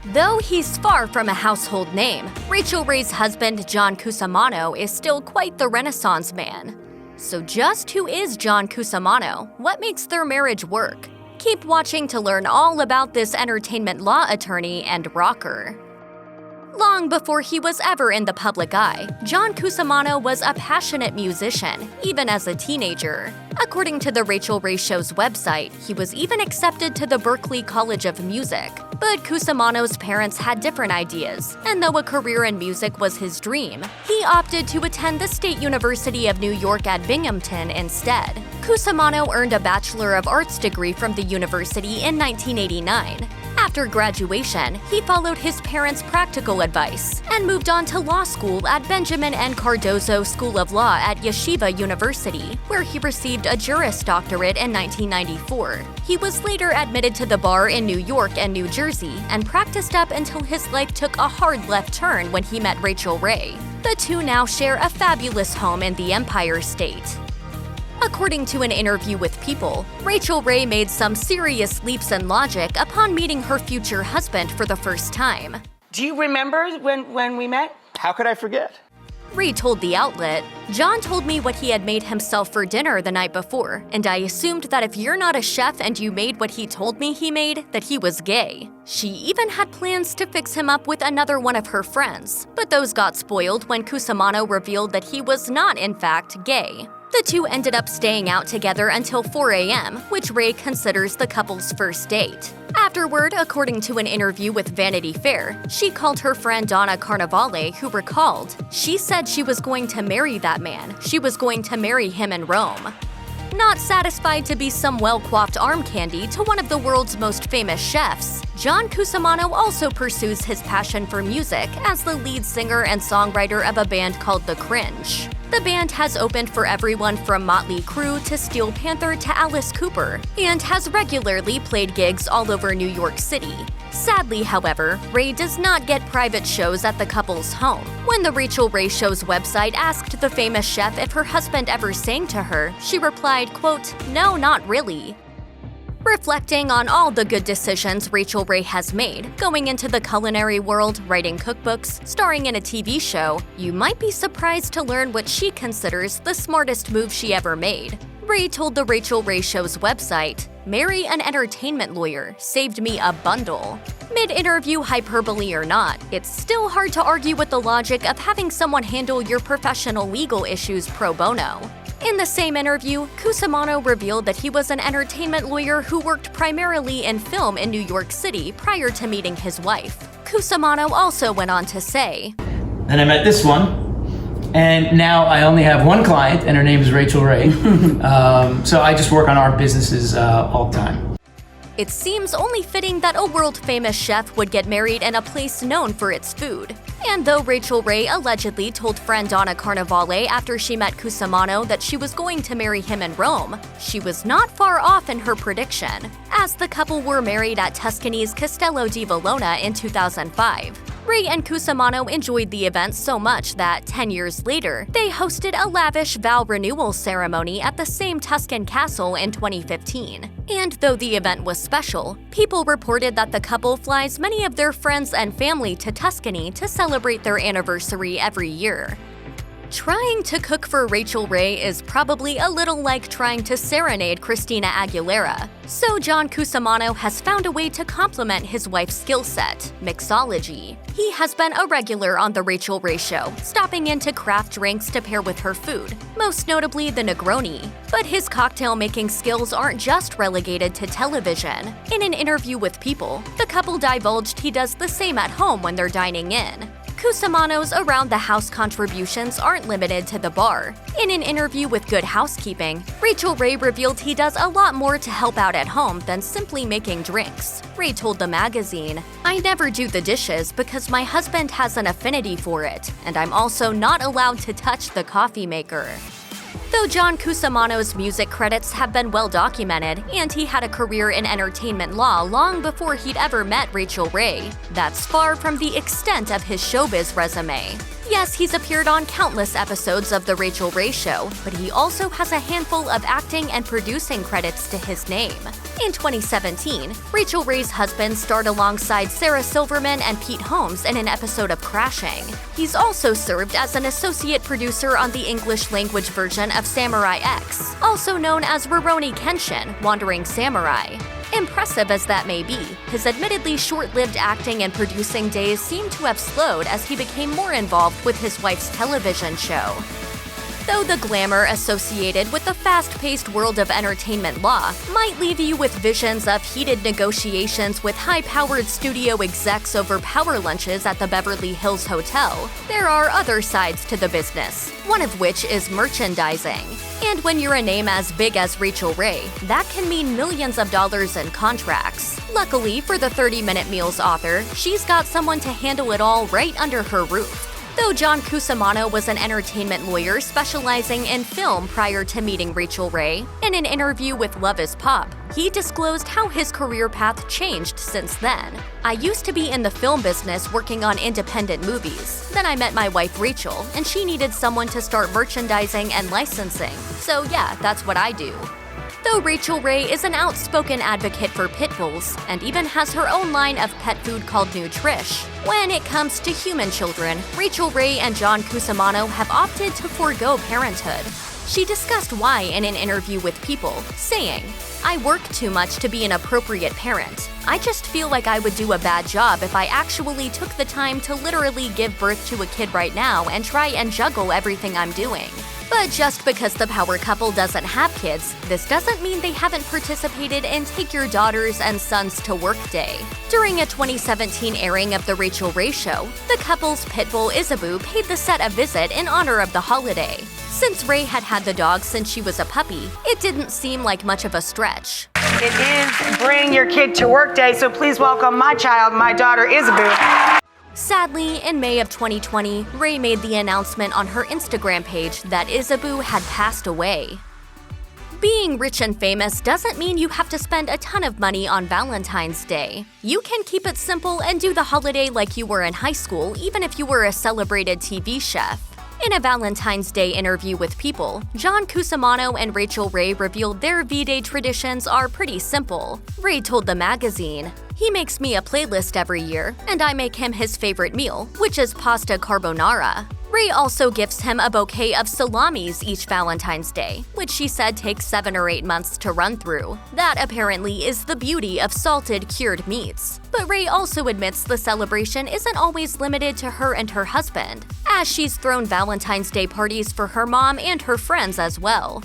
Though he's far from a household name, Rachael Ray's husband John Cusimano is still quite the Renaissance man. So just who is John Cusimano? What makes their marriage work? Keep watching to learn all about this entertainment law attorney and rocker. Long before he was ever in the public eye, John Cusimano was a passionate musician, even as a teenager. According to the Rachael Ray Show's website, he was even accepted to the Berklee College of Music. But Cusimano's parents had different ideas, and though a career in music was his dream, he opted to attend the State University of New York at Binghamton instead. Cusimano earned a Bachelor of Arts degree from the university in 1989. After graduation, he followed his parents' practical advice and moved on to law school at Benjamin N. Cardozo School of Law at Yeshiva University, where he received a Juris Doctorate in 1994. He was later admitted to the bar in New York and New Jersey and practiced up until his life took a hard left turn when he met Rachael Ray. The two now share a fabulous home in the Empire State. According to an interview with People, Rachael Ray made some serious leaps in logic upon meeting her future husband for the first time. Do you remember when we met? How could I forget? Ray told the outlet, "John told me what he had made himself for dinner the night before, and I assumed that if you're not a chef and you made what he told me he made, that he was gay." She even had plans to fix him up with another one of her friends, but those got spoiled when Cusimano revealed that he was not in fact gay. The two ended up staying out together until 4 a.m., which Ray considers the couple's first date. Afterward, according to an interview with Vanity Fair, she called her friend Donna Carnevale, who recalled, "She said she was going to marry that man. She was going to marry him in Rome." Not satisfied to be some well-coiffed arm candy to one of the world's most famous chefs, John Cusimano also pursues his passion for music as the lead singer and songwriter of a band called The Cringe. The band has opened for everyone from Motley Crue to Steel Panther to Alice Cooper, and has regularly played gigs all over New York City. Sadly, however, Ray does not get private shows at the couple's home. When the Rachael Ray Show's website asked the famous chef if her husband ever sang to her, she replied, quote, "No, not really." Reflecting on all the good decisions Rachael Ray has made, going into the culinary world, writing cookbooks, starring in a TV show, you might be surprised to learn what she considers the smartest move she ever made. Ray told the Rachael Ray Show's website, "Marry an entertainment lawyer, saved me a bundle." Mid-interview hyperbole or not, it's still hard to argue with the logic of having someone handle your professional legal issues pro bono. In the same interview, Cusimano revealed that he was an entertainment lawyer who worked primarily in film in New York City prior to meeting his wife. Cusimano also went on to say, "Then I met this one, and now I only have one client, and her name is Rachael Ray. So I just work on our businesses all the time." It seems only fitting that a world-famous chef would get married in a place known for its food. And though Rachael Ray allegedly told friend Donna Carnevale after she met Cusimano that she was going to marry him in Rome, she was not far off in her prediction, as the couple were married at Tuscany's Castello di Valona in 2005. Ray and Cusimano enjoyed the event so much that, 10 years later, they hosted a lavish vow renewal ceremony at the same Tuscan castle in 2015. And though the event was special, People reported that the couple flies many of their friends and family to Tuscany to celebrate their anniversary every year. Trying to cook for Rachael Ray is probably a little like trying to serenade Christina Aguilera. So John Cusimano has found a way to complement his wife's skill set, mixology. He has been a regular on The Rachael Ray Show, stopping in to craft drinks to pair with her food, most notably the Negroni. But his cocktail-making skills aren't just relegated to television. In an interview with People, the couple divulged he does the same at home when they're dining in. Cusimano's around-the-house contributions aren't limited to the bar. In an interview with Good Housekeeping, Rachael Ray revealed he does a lot more to help out at home than simply making drinks. Ray told the magazine, "I never do the dishes because my husband has an affinity for it, and I'm also not allowed to touch the coffee maker." Though John Cusimano's music credits have been well documented, and he had a career in entertainment law long before he'd ever met Rachael Ray, that's far from the extent of his showbiz resume. Yes, he's appeared on countless episodes of The Rachael Ray Show, but he also has a handful of acting and producing credits to his name. In 2017, Rachael Ray's husband starred alongside Sarah Silverman and Pete Holmes in an episode of Crashing. He's also served as an associate producer on the English-language version of Samurai X, also known as Rurouni Kenshin: Wandering Samurai. Impressive as that may be, his admittedly short-lived acting and producing days seem to have slowed as he became more involved with his wife's television show. Though the glamour associated with the fast-paced world of entertainment law might leave you with visions of heated negotiations with high-powered studio execs over power lunches at the Beverly Hills Hotel, there are other sides to the business, one of which is merchandising. And when you're a name as big as Rachael Ray, that can mean millions of dollars in contracts. Luckily for the 30-Minute Meals author, she's got someone to handle it all right under her roof. Though John Cusimano was an entertainment lawyer specializing in film prior to meeting Rachael Ray, in an interview with Love is Pop, he disclosed how his career path changed since then. "I used to be in the film business working on independent movies. Then I met my wife Rachael, and she needed someone to start merchandising and licensing. So yeah, that's what I do." Though Rachael Ray is an outspoken advocate for pit bulls and even has her own line of pet food called Nutrish, when it comes to human children, Rachael Ray and John Cusimano have opted to forego parenthood. She discussed why in an interview with People, saying, "I work too much to be an appropriate parent. I just feel like I would do a bad job if I actually took the time to literally give birth to a kid right now and try and juggle everything I'm doing." But just because the power couple doesn't have kids, this doesn't mean they haven't participated in Take Your Daughters and Sons to Work Day. During a 2017 airing of The Rachael Ray Show, the couple's pit bull Isabu paid the set a visit in honor of the holiday. Since Ray had had the dog since she was a puppy, it didn't seem like much of a stretch. It is Bring Your Kid to Work Day, so please welcome my child, my daughter, Isabu. Sadly, in May of 2020, Ray made the announcement on her Instagram page that Isabu had passed away. Being rich and famous doesn't mean you have to spend a ton of money on Valentine's Day. You can keep it simple and do the holiday like you were in high school, even if you were a celebrated TV chef. In a Valentine's Day interview with People, John Cusimano and Rachael Ray revealed their V-Day traditions are pretty simple. Ray told the magazine, "He makes me a playlist every year, and I make him his favorite meal, which is pasta carbonara." Ray also gifts him a bouquet of salamis each Valentine's Day, which she said takes 7 or 8 months to run through. That apparently is the beauty of salted cured meats. But Ray also admits the celebration isn't always limited to her and her husband, as she's thrown Valentine's Day parties for her mom and her friends as well.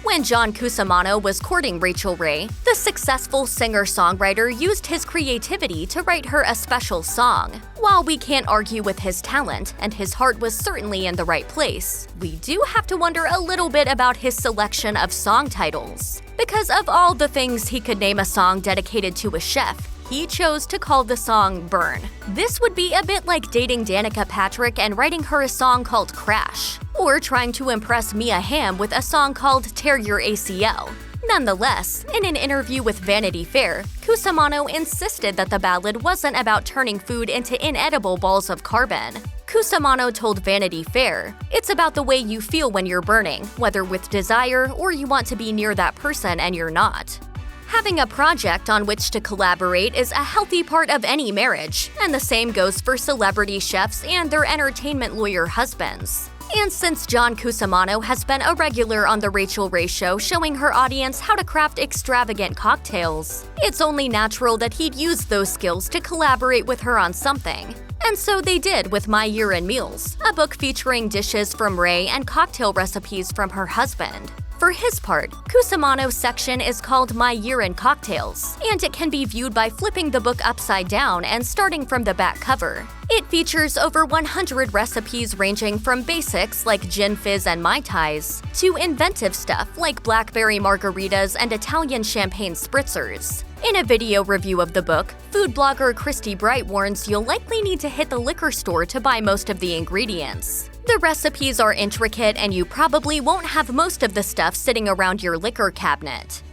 When John Cusimano was courting Rachael Ray, the successful singer-songwriter used his creativity to write her a special song. While we can't argue with his talent, and his heart was certainly in the right place, we do have to wonder a little bit about his selection of song titles. Because of all the things he could name a song dedicated to a chef, he chose to call the song Burn. This would be a bit like dating Danica Patrick and writing her a song called Crash, or trying to impress Mia Hamm with a song called Tear Your ACL. Nonetheless, in an interview with Vanity Fair, Cusimano insisted that the ballad wasn't about turning food into inedible balls of carbon. Cusimano told Vanity Fair, "It's about the way you feel when you're burning, whether with desire or you want to be near that person and you're not." Having a project on which to collaborate is a healthy part of any marriage, and the same goes for celebrity chefs and their entertainment lawyer husbands. And since John Cusimano has been a regular on The Rachael Ray Show showing her audience how to craft extravagant cocktails, it's only natural that he'd use those skills to collaborate with her on something. And so they did with My Year in Meals, a book featuring dishes from Ray and cocktail recipes from her husband. For his part, Cusimano's section is called My Year in Cocktails, and it can be viewed by flipping the book upside down and starting from the back cover. It features over 100 recipes ranging from basics like gin fizz and Mai Tais to inventive stuff like blackberry margaritas and Italian champagne spritzers. In a video review of the book, food blogger Christy Bright warns you'll likely need to hit the liquor store to buy most of the ingredients. The recipes are intricate and you probably won't have most of the stuff sitting around your liquor cabinet.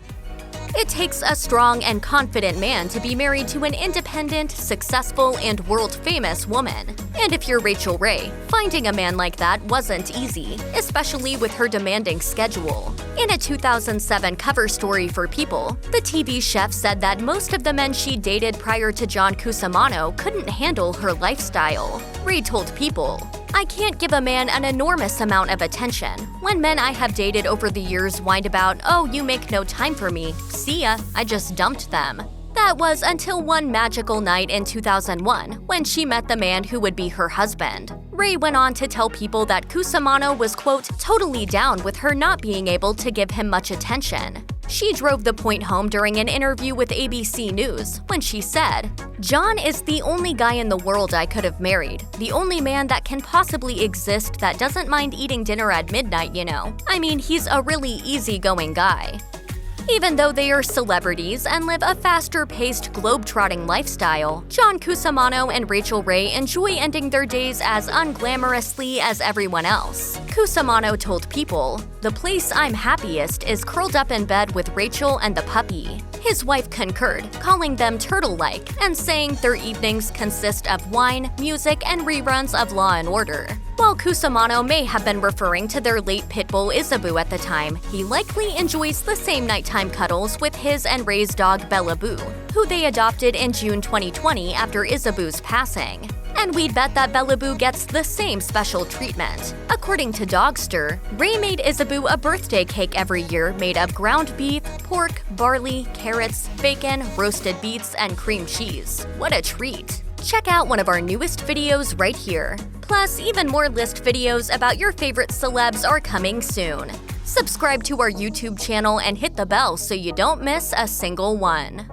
It takes a strong and confident man to be married to an independent, successful, and world-famous woman. And if you're Rachael Ray, finding a man like that wasn't easy, especially with her demanding schedule. In a 2007 cover story for People, the TV chef said that most of the men she dated prior to John Cusimano couldn't handle her lifestyle. Ray told People, "I can't give a man an enormous amount of attention. When men I have dated over the years whined about, 'Oh, you make no time for me. See ya, I just dumped them.' That was until one magical night in 2001 when she met the man who would be her husband." Ray went on to tell People that Cusimano was, quote, "totally down with her not being able to give him much attention." She drove the point home during an interview with ABC News when she said, "John is the only guy in the world I could have married, the only man that can possibly exist that doesn't mind eating dinner at midnight, you know. I mean, he's a really easygoing guy." Even though they are celebrities and live a faster-paced, globe-trotting lifestyle, John Cusimano and Rachael Ray enjoy ending their days as unglamorously as everyone else. Cusimano told People, "The place I'm happiest is curled up in bed with Rachel and the puppy." His wife concurred, calling them turtle-like and saying their evenings consist of wine, music, and reruns of Law & Order. While Cusimano may have been referring to their late pit bull Isabu at the time, he likely enjoys the same nighttime cuddles with his and Ray's dog Bella Boo, who they adopted in June 2020 after Isabu's passing. And we'd bet that Bella Boo gets the same special treatment. According to Dogster, Ray made Isabu a birthday cake every year made of ground beef, pork, barley, carrots, bacon, roasted beets, and cream cheese. What a treat! Check out one of our newest videos right here. Plus, even more list videos about your favorite celebs are coming soon. Subscribe to our YouTube channel and hit the bell so you don't miss a single one.